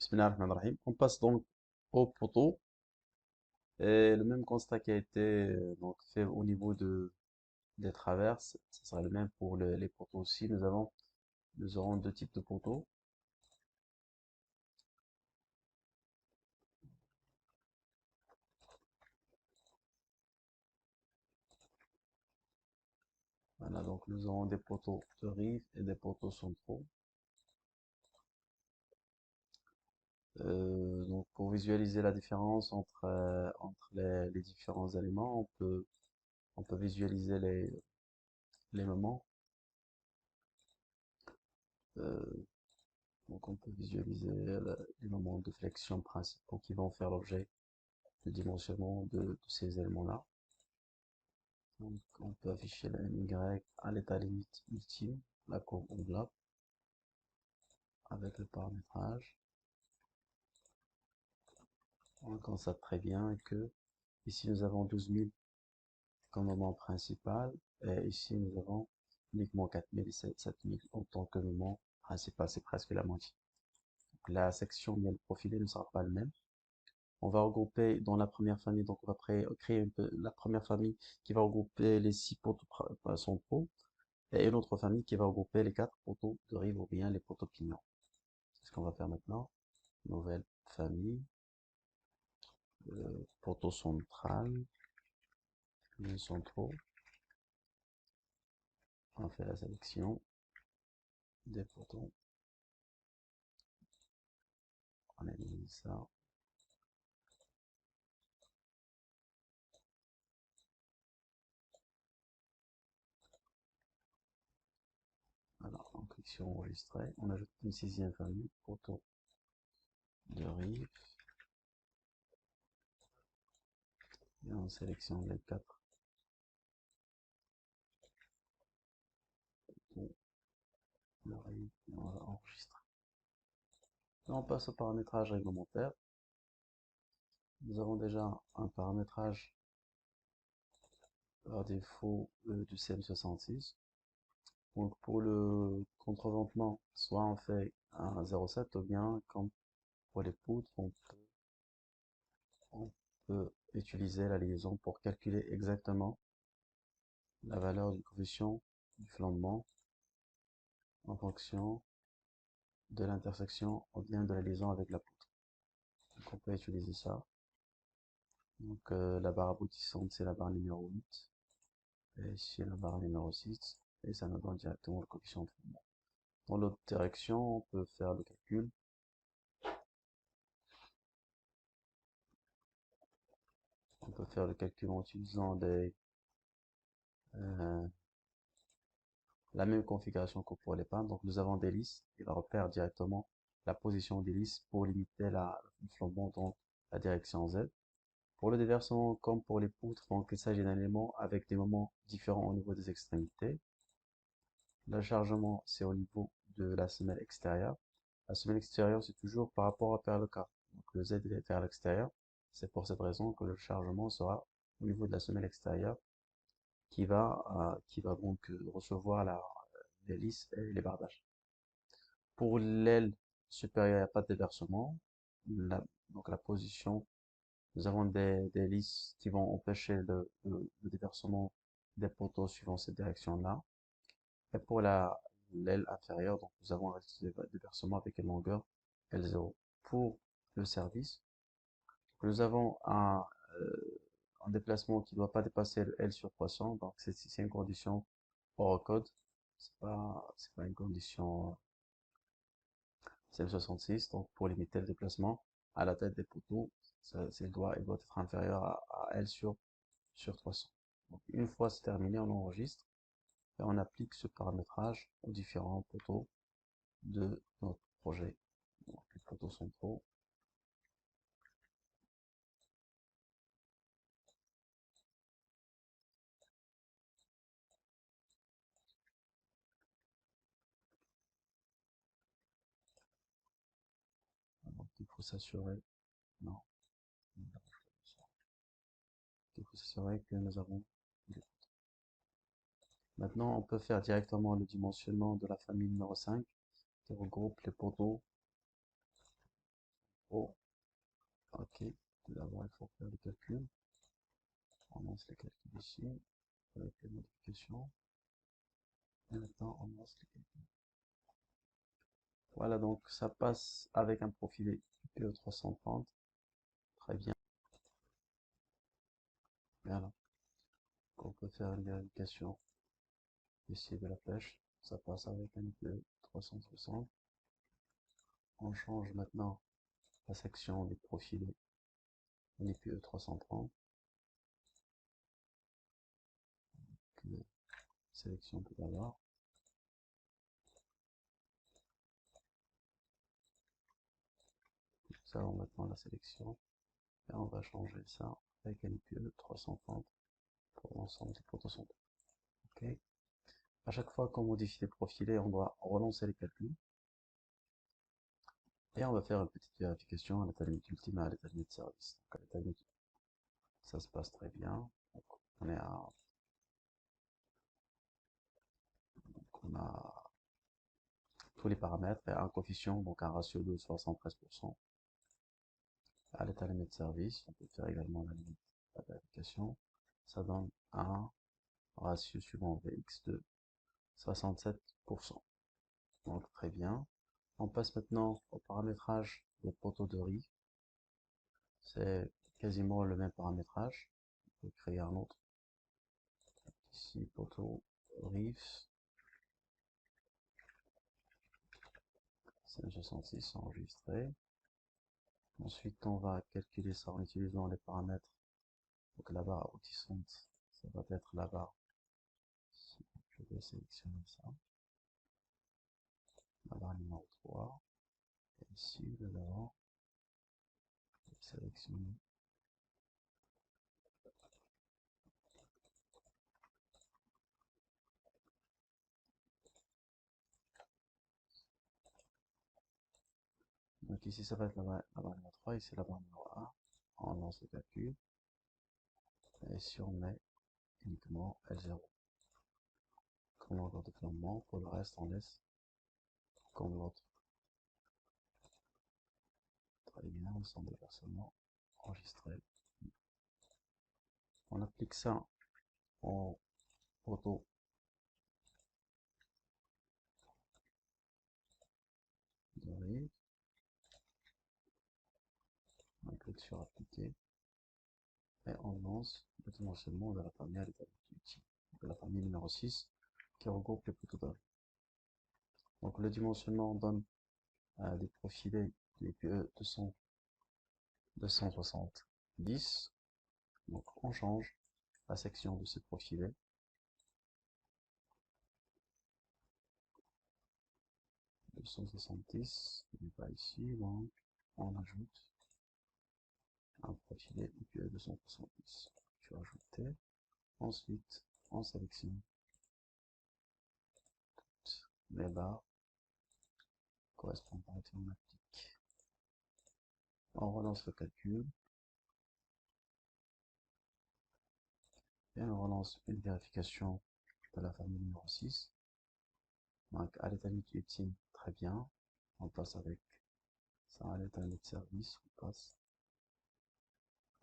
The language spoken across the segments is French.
Bismillahirrahmanirrahim. On passe donc au poteau et le même constat qui a été donc fait au niveau des traverses, ce sera le même pour les poteaux aussi. Nous aurons deux types de poteaux. Voilà, donc nous aurons des poteaux de rive et des poteaux centraux. Donc pour visualiser la différence entre les différents éléments, on peut visualiser les moments. Euh, donc on peut visualiser les moments de flexion principaux qui vont faire l'objet du dimensionnement de ces éléments-là. Donc, on peut afficher la MY à l'état limite ultime, la courbe enveloppe, avec le paramétrage. On constate très bien que ici nous avons 12 000 comme moment principal, et ici nous avons uniquement 4 000 et 7 000 en tant que moment principal, c'est presque la moitié. Donc, la section miel profilé ne sera pas le même. On va regrouper dans la première famille, donc on va créer la première famille qui va regrouper les 6 poteaux centraux, et une autre famille qui va regrouper les 4 poteaux de rive ou bien les poteaux pignons. C'est ce qu'on va faire maintenant. Nouvelle famille, poteau central, les centraux. On fait la sélection des poteaux. On élimine ça. Alors, on clique sur enregistrer. On ajoute une sixième famille, poteau de rive. Et on sélectionne les 4 poteaux de rive. Et on va enregistrer. Là, on passe au paramétrage réglementaire. Nous avons déjà un paramétrage par défaut du CM66. Donc pour le contreventement, soit on fait un 0,7 ou bien comme pour les poutres, on peut utiliser la liaison pour calculer exactement la valeur du coefficient du flambement en fonction de l'intersection ou bien de la liaison avec la poutre. Donc on peut utiliser ça. Donc la barre aboutissante c'est la barre numéro 8 et ici la barre numéro 6 et ça nous donne directement le coefficient de flambement. Dans l'autre direction, on peut faire le calcul. On peut faire le calcul en utilisant euh, la même configuration que pour les pins. Donc nous avons des listes qui va repère directement la position des listes pour limiter le flambement dans la direction Z. Pour le déversement, comme pour les poutres, donc il s'agit d'un élément avec des moments différents au niveau des extrémités. Le chargement, c'est au niveau de la semelle extérieure. La semelle extérieure, c'est toujours par rapport vers le cas. Donc le Z est vers l'extérieur. C'est pour cette raison que le chargement sera au niveau de la semelle extérieure qui va donc recevoir l'hélice et les bardages. Pour l'aile supérieure, il n'y a pas de déversement. Donc la position, nous avons des hélices qui vont empêcher le déversement des poteaux suivant cette direction-là. Et pour l'aile inférieure, donc nous avons un déversement avec une longueur L0. Pour le service, nous avons un déplacement qui ne doit pas dépasser le L sur 300, donc c'est une condition hors code, c'est pas une condition CM66, donc pour limiter le déplacement à la tête des poteaux, il doit être inférieur à L sur 300. Donc une fois c'est terminé, on enregistre et on applique ce paramétrage aux différents poteaux de notre projet. Donc les poteaux centraux. Donc il faut s'assurer, non, il faut s'assurer que nous avons. Maintenant, on peut faire directement le dimensionnement de la famille numéro 5 qui regroupe les poteaux Oh, ok. Tout d'abord, il faut faire le calcul. On lance les calculs ici, avec les modifications. Et maintenant, on lance les calculs. Voilà, donc ça passe avec un profilé PE330. Très bien. Voilà. On peut faire une vérification ici de la flèche. Ça passe avec un PE360. On change maintenant la section des profilés en IPE330. Sélection tout d'abord. Ça, on maintenant la sélection. Et on va changer ça avec un IPE 330 pour l'ensemble des potentiels. Ok. À chaque fois qu'on modifie les profilés, on doit relancer les calculs. Et on va faire une petite vérification à l'état limite ultime et à l'état limite service. Donc à l'état limite, ça se passe très bien. Donc, on est à, donc on a tous les paramètres et un coefficient, donc un ratio de 73%. À l'état limite service, on peut faire également la limite de la vérification. Ça donne un ratio suivant Vx de 67%. Donc très bien. On passe maintenant au paramétrage des poteaux de riz. C'est quasiment le même paramétrage. On peut créer un autre. Ici, poteau riff. 566 enregistré. Ensuite, on va calculer ça en utilisant les paramètres. Donc la barre aboutissante, ça va être la barre. Je vais sélectionner ça. La barre numéro 3. Et ici, le devant. Sélectionner. Donc ici, ça va être la barre numéro 3, ici la barre numéro 1. On lance le calcul. Et si on met uniquement L0 comme l'ordre de flambement, pour le reste, on laisse comme l'autre. Très bien, ensemble de versements enregistré. On applique ça en auto. On clique sur appliquer. Et on lance le dimensionnement de la famille à l'état utile. De la famille numéro 6 qui regroupe les poteaux d'arrêt. Donc le dimensionnement donne des profilés du PE 270. Donc on change la section de ces profilés. 270, il n'est pas ici, donc on ajoute un profilé IPE 270. Je vais ajouter. Ensuite, on sélectionne les barres correspondantes et on applique. On relance le calcul. Et on relance une vérification de la famille numéro 6. Donc à l'état limite ultime, très bien. On passe avec ça à l'état limite service,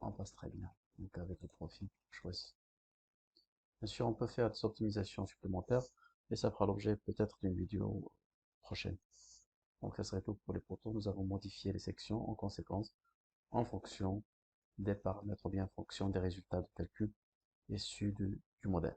on passe très bien. Donc avec le profil choisi. Bien sûr, on peut faire des optimisations supplémentaires et ça fera l'objet peut-être d'une vidéo prochaine. Donc ça serait tout pour les poteaux. Nous avons modifié les sections en conséquence en fonction des paramètres ou bien en fonction des résultats de calcul issus du modèle.